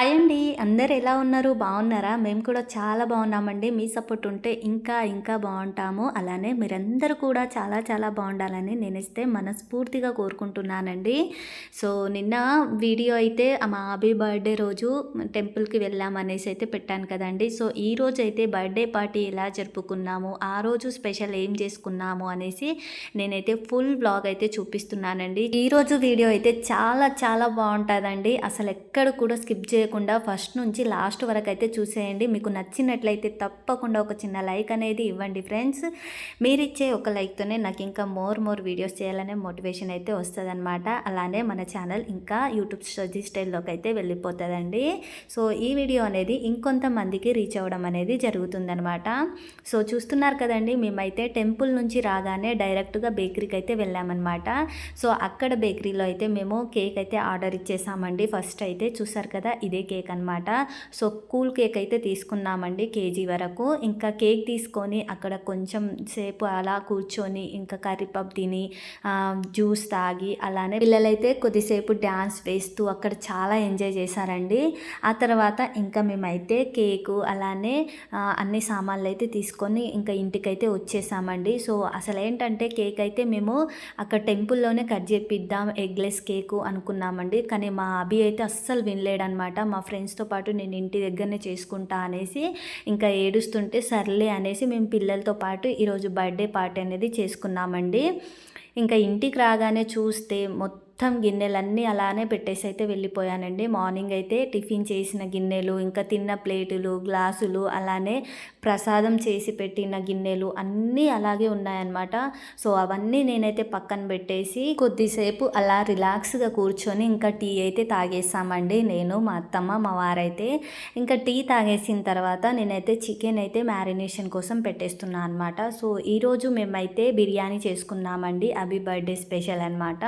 Hi అండి. అందరూ ఎలా ఉన్నారు? బాగున్నారా? మేము కూడా చాలా బాగున్నామండి. మీ సపోర్ట్ ఉంటే ఇంకా ఇంకా బాగుంటాము. అలానే మీరందరూ కూడా చాలా చాలా బాగుండాలని నేనైతే మనస్ఫూర్తిగా కోరుకుంటున్నానండి. సో నిన్న వీడియో అయితే మా అభి బర్త్డే రోజు టెంపుల్కి వెళ్ళామనేసి అయితే పెట్టాను కదండి. సో ఈ రోజు అయితే బర్త్డే పార్టీ ఎలా జరుపుకున్నాము, ఆ రోజు స్పెషల్ ఏం చేసుకున్నాము అనేసి నేనైతే ఫుల్ వ్లాగ్ అయితే చూపిస్తున్నానండి. ఈరోజు వీడియో అయితే చాలా చాలా బాగుంటుందండి. అసలు ఎక్కడ కూడా స్కిప్ చేయకుండా ఫస్ట్ నుంచి లాస్ట్ వరకు అయితే చూసేయండి. మీకు నచ్చినట్లయితే తప్పకుండా ఒక చిన్న లైక్ అనేది ఇవ్వండి ఫ్రెండ్స్. మీరు ఇచ్చే ఒక లైక్తోనే నాకు ఇంకా మోర్ వీడియోస్ చేయాలనే మోటివేషన్ అయితే వస్తుందన్నమాట. అలానే మన ఛానల్ ఇంకా యూట్యూబ్ స్టైల్లోకి అయితే వెళ్ళిపోతుందండి. సో ఈ వీడియో అనేది ఇంకొంతమందికి రీచ్ అవ్వడం అనేది జరుగుతుందనమాట. సో చూస్తున్నారు కదండి, మేమైతే టెంపుల్ నుంచి రాగానే డైరెక్ట్గా బేకరీకి అయితే వెళ్ళామన్నమాట. సో అక్కడ బేకరీలో అయితే మేము కేక్ అయితే ఆర్డర్ ఇచ్చేసామండి. ఫస్ట్ అయితే చూసారు కదా, ఇదే కేక్ అనమాట. సో కూల్ కేక్ అయితే తీసుకున్నామండి కేజీ వరకు. ఇంకా కేక్ తీసుకొని అక్కడ కొంచెం సేపు అలా కూర్చొని ఇంకా కర్రీపప్ తిని జ్యూస్ తాగి అలానే పిల్లలైతే కొద్దిసేపు డ్యాన్స్ వేస్తూ అక్కడ చాలా ఎంజాయ్ చేశారండి. ఆ తర్వాత ఇంకా మేమైతే కేకు అలానే అన్ని సామాన్లు అయితే తీసుకొని ఇంకా ఇంటికైతే వచ్చేసామండి. సో అసలు ఏంటంటే కేక్ అయితే మేము అక్కడ టెంపుల్లోనే కట్ చేపిద్దాం ఎగ్లెస్ కేకు అనుకున్నామండి. కానీ మా అభి అయితే అస్సలు వినలేడనమాట. మా ఫ్రెండ్స్తో పాటు నేను ఇంటి దగ్గరనే చేసుకుంటా అనేసి ఇంకా ఏడుస్తుంటే సర్లే అనేసి మేము పిల్లలతో పాటు ఈరోజు బర్త్డే పార్టీ అనేది చేసుకున్నామండి. ఇంకా ఇంటికి రాగానే చూస్తే మొత్తం గిన్నెలన్నీ అలానే పెట్టేసి అయితే వెళ్ళిపోయానండి. మార్నింగ్ అయితే టిఫిన్ చేసిన గిన్నెలు, ఇంకా తిన్న ప్లేటులు, గ్లాసులు, అలానే ప్రసాదం చేసి పెట్టిన గిన్నెలు అన్నీ అలాగే ఉన్నాయన్నమాట. సో అవన్నీ నేనైతే పక్కన పెట్టేసి కొద్దిసేపు అలా రిలాక్స్గా కూర్చొని ఇంకా టీ అయితే తాగేసామండి. నేను, మా అత్తమ్మ, మా వారైతే ఇంకా టీ తాగేసిన తర్వాత నేనైతే చికెన్ అయితే మ్యారినేషన్ కోసం పెట్టేస్తున్నాను అనమాట. సో ఈరోజు మేమైతే బిర్యానీ చేసుకున్నామండి. అభి బర్త్డే స్పెషల్ అనమాట.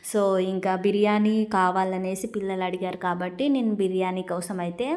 సో ఇంకా బిర్యానీ కావాలనేసి పిల్లలు అడిగారు కాబట్టి నేను బిర్యానీ కోసం అయితే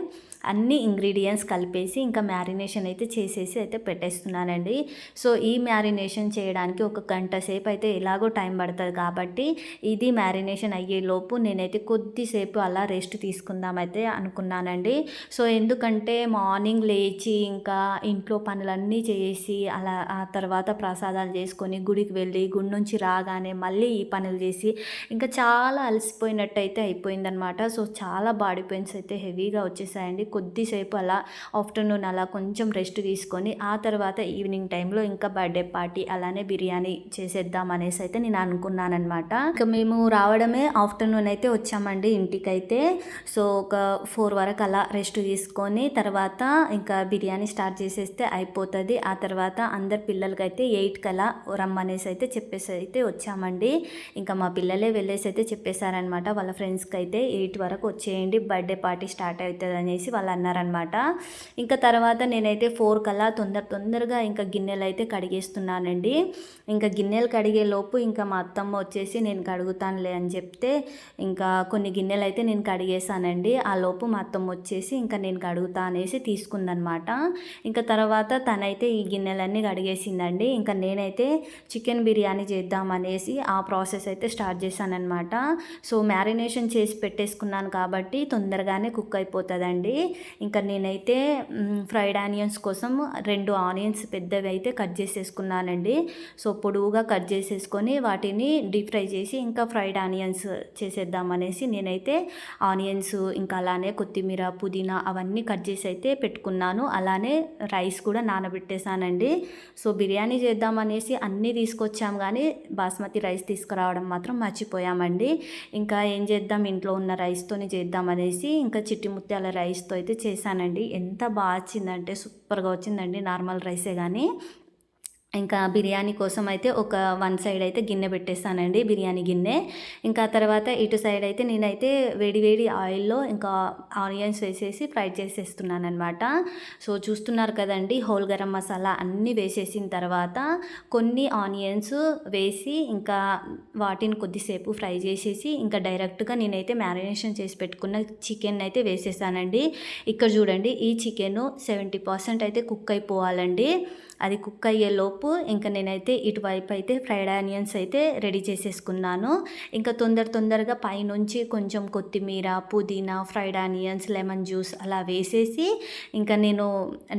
అన్ని ఇంగ్రీడియంట్స్ కలిపేసి ఇంకా మ్యారినేషన్ అయితే చేసేసి అయితే పెట్టేస్తున్నానండి. సో ఈ మ్యారినేషన్ చేయడానికి ఒక గంట సేపు అయితే ఎలాగో టైం పడుతుంది కాబట్టి ఇది మ్యారినేషన్ అయ్యేలోపు నేనైతే కొద్దిసేపు అలా రెస్ట్ తీసుకుందామైతే అనుకున్నానండి. సో ఎందుకంటే మార్నింగ్ లేచి ఇంకా ఇంట్లో పనులన్నీ చేసి అలా ఆ తర్వాత ప్రసాదాలు చేసుకొని గుడికి వెళ్ళి గుడి నుంచి రాగానే మళ్ళీ ఈ పనులు చేసి ఇంకా చాలా అలసిపోయినట్టు అయితే అయిపోయిందనమాట. సో చాలా బాడీ పెయిన్స్ అయితే హెవీగా వచ్చేసాయండి. కొద్దిసేపు అలా ఆఫ్టర్నూన్ అలా కొంచెం రెస్ట్ తీసుకొని ఆ తర్వాత ఈవినింగ్ టైంలో ఇంకా బర్త్డే పార్టీ అలానే బిర్యానీ చేసేద్దాం అనేసి అయితే నేను అనుకున్నానమాట. ఇంకా మేము రావడమే ఆఫ్టర్నూన్ అయితే వచ్చామండి ఇంటికైతే. సో ఒక 4 వరకు అలా రెస్ట్ తీసుకొని తర్వాత ఇంకా బిర్యానీ స్టార్ట్ చేసేస్తే అయిపోతుంది. ఆ తర్వాత అందరు పిల్లలకైతే 8 కలా రమ్మనేసి అయితే చెప్పేసి అయితే వచ్చామండి. ఇంకా మా పిల్లలే వెళ్ళేసి అయితే చెప్పేశారనమాట వాళ్ళ ఫ్రెండ్స్కి అయితే 8 వరకు వచ్చేయండి, బర్త్డే పార్టీ స్టార్ట్ అవుతుంది అనేసి వాళ్ళు అన్నారనమాట. ఇంకా తర్వాత నేనైతే 4 కల్లా తొందరగా ఇంకా గిన్నెలు అయితే కడిగేస్తున్నానండి. ఇంకా గిన్నెలు కడిగే లోపు ఇంకా మా అత్తమ్మ వచ్చేసి నేను కడుగుతానులే అని చెప్తే ఇంకా కొన్ని గిన్నెలు అయితే నేను కడిగేసానండి. ఆ లోపు మా అత్తమ్మ వచ్చేసి ఇంకా నేను కడుగుతా అనేసి తీసుకుందనమాట. ఇంకా తర్వాత తనైతే ఈ గిన్నెలన్నీ కడిగేసిందండి. ఇంకా నేనైతే చికెన్ బిర్యానీ చేద్దామనేసి ఆ ప్రాసెస్ అయితే స్టార్ట్ చేశానన్నమాట. సో మ్యారినేషన్ చేసి పెట్టేసుకున్నాను కాబట్టి తొందరగానే కుక్ అయిపోతుందండి. ఇంకా నేనైతే ఫ్రైడ్ ఆనియన్స్ కోసం 2 ఆనియన్స్ పెద్దవి అయితే కట్ చేసేసుకున్నానండి. సో పొడవుగా కట్ చేసేసుకొని వాటిని డీప్ ఫ్రై చేసి ఇంకా ఫ్రైడ్ ఆనియన్స్ చేసేద్దామనేసి నేనైతే ఆనియన్స్ ఇంకా అలానే కొత్తిమీర, పుదీనా అవన్నీ కట్ చేసి అయితే పెట్టుకున్నాను. అలానే రైస్ కూడా నానబెట్టేశానండి. సో బిర్యానీ చేద్దామనేసి అన్నీ తీసుకొచ్చాం కానీ బాస్మతి రైస్ తీసుకురావడం మాత్రం మర్చిపోయామండి. ఇంకా ఏం చేద్దాం, ఇంట్లో ఉన్న రైస్తోనే చేద్దామనేసి ఇంకా చిట్టి ముత్యాల రైస్తో అయితే చేశానండి. ఎంత బాగా వచ్చిందంటే సూపర్గా వచ్చిందండి, నార్మల్ రైసే కానీ. ఇంకా బిర్యానీ కోసం అయితే ఒక 1 సైడ్ అయితే గిన్నె పెట్టేస్తానండి, బిర్యానీ గిన్నె. ఇంకా తర్వాత ఇటు సైడ్ అయితే నేనైతే వేడి ఆయిల్లో ఇంకా ఆనియన్స్ వేసేసి ఫ్రై చేసేస్తున్నాను అనమాట. సో చూస్తున్నారు కదండి, హోల్ గరం మసాలా అన్నీ వేసేసిన తర్వాత కొన్ని ఆనియన్స్ వేసి ఇంకా వాటిని కొద్దిసేపు ఫ్రై చేసేసి ఇంకా డైరెక్ట్గా నేనైతే మ్యారినేషన్ చేసి పెట్టుకున్న చికెన్ అయితే వేసేసానండి. ఇక్కడ చూడండి, ఈ చికెన్ 70% అయితే కుక్ అయిపోవాలండి. అది కుక్ అయ్యేలోపు లోపు ఇంకా నేనైతే ఇటువైపు అయితే ఫ్రైడ్ ఆనియన్స్ అయితే రెడీ చేసేసుకున్నాను. ఇంకా తొందరగా పైనుంచి కొంచెం కొత్తిమీర, పుదీనా, ఫ్రైడ్ ఆనియన్స్, లెమన్ జ్యూస్ అలా వేసేసి ఇంకా నేను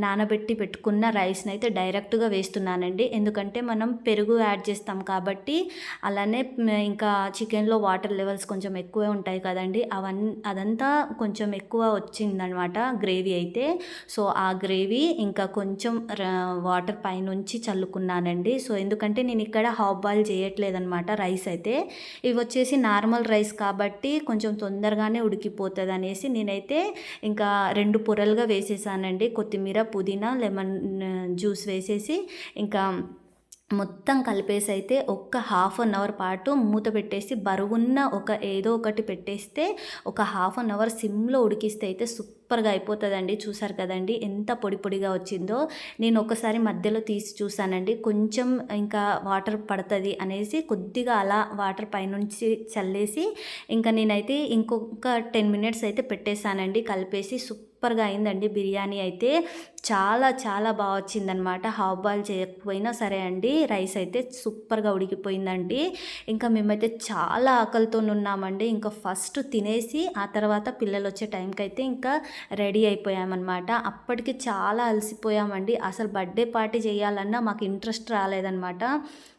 నానబెట్టి పెట్టుకున్న రైస్ని అయితే డైరెక్ట్గా వేస్తున్నానండి. ఎందుకంటే మనం పెరుగు యాడ్ చేస్తాం కాబట్టి, అలానే ఇంకా చికెన్లో వాటర్ లెవెల్స్ కొంచెం ఎక్కువే ఉంటాయి కదండి, అదంతా కొంచెం ఎక్కువ వచ్చిందనమాట గ్రేవీ అయితే. సో ఆ గ్రేవీ ఇంకా కొంచెం వాటర్ పైనుంచి చల్లుకున్నానండి. సో ఎందుకంటే నేను ఇక్కడ హాఫ్ బాయిల్ చేయట్లేదనమాట రైస్ అయితే. ఇవి వచ్చేసి నార్మల్ రైస్ కాబట్టి కొంచెం తొందరగానే ఉడికిపోతుంది అనేసి నేనైతే ఇంకా 2 పొరలుగా వేసేసానండి. కొత్తిమీర, పుదీనా, లెమన్ జ్యూస్ వేసేసి ఇంకా మొత్తం కలిపేసి అయితే ఒక్క హాఫ్ అన్ అవర్ పాటు మూత పెట్టేసి బరువున్న ఏదో ఒకటి పెట్టేస్తే ఒక హాఫ్ అన్ అవర్ సిమ్లో ఉడికిస్తే అయితే సూపర్గా అయిపోతుందండి. చూసారు కదండి ఎంత పొడి పొడిగా వచ్చిందో. నేను ఒకసారి మధ్యలో తీసి చూసానండి, కొంచెం ఇంకా వాటర్ పడుతుంది అనేసి కొద్దిగా అలా వాటర్ పైనుంచి చల్లేసి ఇంకా నేనైతే ఇంకొక 10 మినిట్స్ అయితే పెట్టేశానండి కలిపేసి. సూపర్గా అయిందండి బిర్యానీ అయితే. చాలా బాగా వచ్చిందనమాట. హాఫ్ బాయిల్ చేయకపోయినా సరే అండి, రైస్ అయితే సూపర్గా ఉడికిపోయిందండి. ఇంకా మేమైతే చాలా ఆకలితో ఉన్నామండి. ఇంకా ఫస్ట్ తినేసి ఆ తర్వాత పిల్లలు వచ్చే టైంకి అయితే ఇంకా రెడీ అయిపోయామన్నమాట. అప్పటికి చాలా అలసిపోయామండి. అసలు బర్త్డే పార్టీ చేయాలన్నా మాకు ఇంట్రెస్ట్ రాలేదన్నమాట.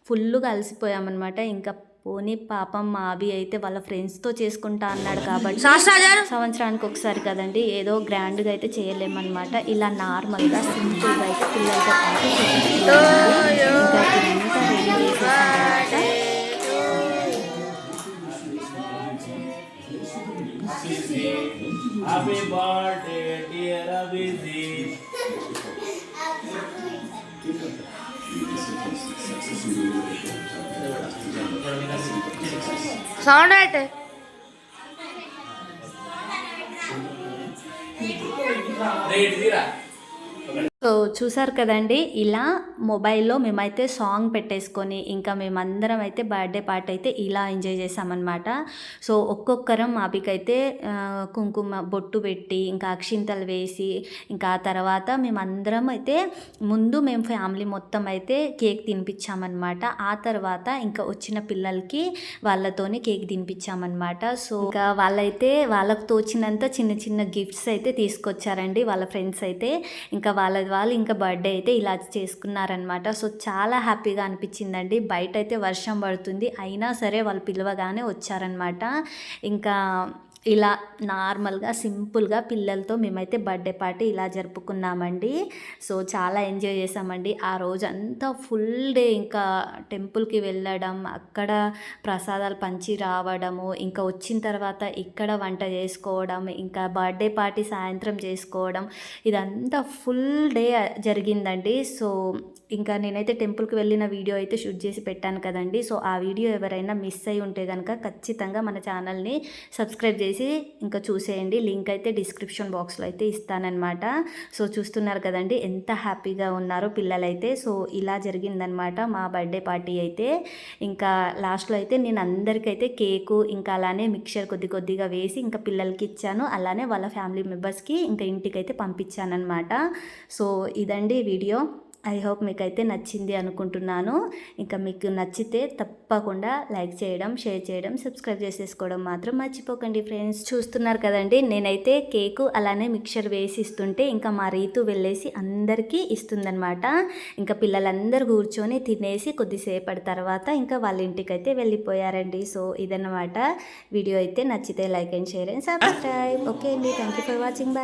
ఫుల్గా అలసిపోయామన్నమాట. ఇంకా పోనీ పాపం మా అభి అయితే వాళ్ళ ఫ్రెండ్స్తో చేసుకుంటా అన్నాడు కాబట్టి సంవత్సరానికి ఒకసారి కదండి, ఏదో గ్రాండ్గా అయితే చేయలేమన్నమాట. ఇలా నార్మల్గా సింపుల్గా అయితే పిల్లలతో పాటు ఇంకా ఇదంతా రెడీ చేసేసిన Happy birthday, dear Abhijit. Sound అయితే సో చూసారు కదండి, ఇలా మొబైల్లో మేమైతే సాంగ్ పెట్టేసుకొని ఇంకా మేమందరం అయితే బర్త్డే పార్టీ అయితే ఇలా ఎంజాయ్ చేసామన్నమాట. సో ఒక్కొక్కరం మాపికైతే కుంకుమ బొట్టు పెట్టి ఇంకా అక్షింతలు వేసి ఇంకా ఆ తర్వాత మేమందరం అయితే ముందు మేము ఫ్యామిలీ మొత్తం అయితే కేక్ తినిపించామన్నమాట. ఆ తర్వాత ఇంకా వచ్చిన పిల్లలకి వాళ్ళతోనే కేక్ తినిపించామన్నమాట. సో ఇంకా వాళ్ళైతే వాళ్ళకు తోచినంత చిన్న గిఫ్ట్స్ అయితే తీసుకొచ్చారండి వాళ్ళ ఫ్రెండ్స్ అయితే. ఇంకా వాళ్ళు ఇంకా బర్త్డే అయితే ఇలా చేసుకున్నారనమాట. సో చాలా హ్యాపీగా అనిపించిందండి. బయట అయితే వర్షం పడుతుంది, అయినా సరే వాళ్ళు పిలవగానే వచ్చారనమాట. ఇంకా ఇలా నార్మల్గా సింపుల్గా పిల్లలతో మేమైతే బర్త్డే పార్టీ ఇలా జరుపుకున్నామండి. సో చాలా ఎంజాయ్ చేసామండి ఆ రోజు అంతా. ఫుల్ డే ఇంకా టెంపుల్కి వెళ్ళడం, అక్కడ ప్రసాదాలు పంచి రావడము, ఇంకా వచ్చిన తర్వాత ఇక్కడ వంట చేసుకోవడం, ఇంకా బర్త్డే పార్టీ సాయంత్రం చేసుకోవడం, ఇదంతా ఫుల్ డే జరిగిందండి. సో ఇంకా నేనైతే టెంపుల్కి వెళ్ళిన వీడియో అయితే షూట్ చేసి పెట్టాను కదండి. సో ఆ వీడియో ఎవరైనా మిస్ అయి ఉంటే కనుక ఖచ్చితంగా మన ఛానల్ని సబ్స్క్రైబ్ చేసి ఇంకా చూసేయండి. లింక్ అయితే డిస్క్రిప్షన్ బాక్స్లో అయితే ఇస్తానన్నమాట. సో చూస్తున్నారు కదండి ఎంత హ్యాపీగా ఉన్నారో పిల్లలైతే. సో ఇలా జరిగిందనమాట మా బర్త్డే పార్టీ అయితే. ఇంకా లాస్ట్లో అయితే నేను అందరికైతే కేకు ఇంకా అలానే మిక్చర్ కొద్దిగా వేసి ఇంకా పిల్లలకి ఇచ్చాను. అలానే వాళ్ళ ఫ్యామిలీ మెంబర్స్కి ఇంకా ఇంటికైతే పంపించానమాట. సో ఇదండి వీడియో. ఐ హోప్ మీకైతే నచ్చింది అనుకుంటున్నాను. ఇంకా మీకు నచ్చితే తప్పకుండా లైక్ చేయడం, షేర్ చేయడం, సబ్స్క్రైబ్ చేసేసుకోవడం మాత్రం మర్చిపోకండి ఫ్రెండ్స్. చూస్తున్నారు కదండి, నేనైతే కేకు అలానే మిక్చర్ వేసి ఇస్తుంటే ఇంకా మా రీతు వెళ్ళేసి అందరికీ ఇస్తుందనమాట. ఇంకా పిల్లలందరూ కూర్చొని తినేసి కొద్దిసేపటి తర్వాత ఇంకా వాళ్ళ ఇంటికైతే వెళ్ళిపోయారండి. సో ఇదన్నమాట వీడియో. అయితే నచ్చితే like and share and subscribe. Okay అండి, thank you for watching. Bye.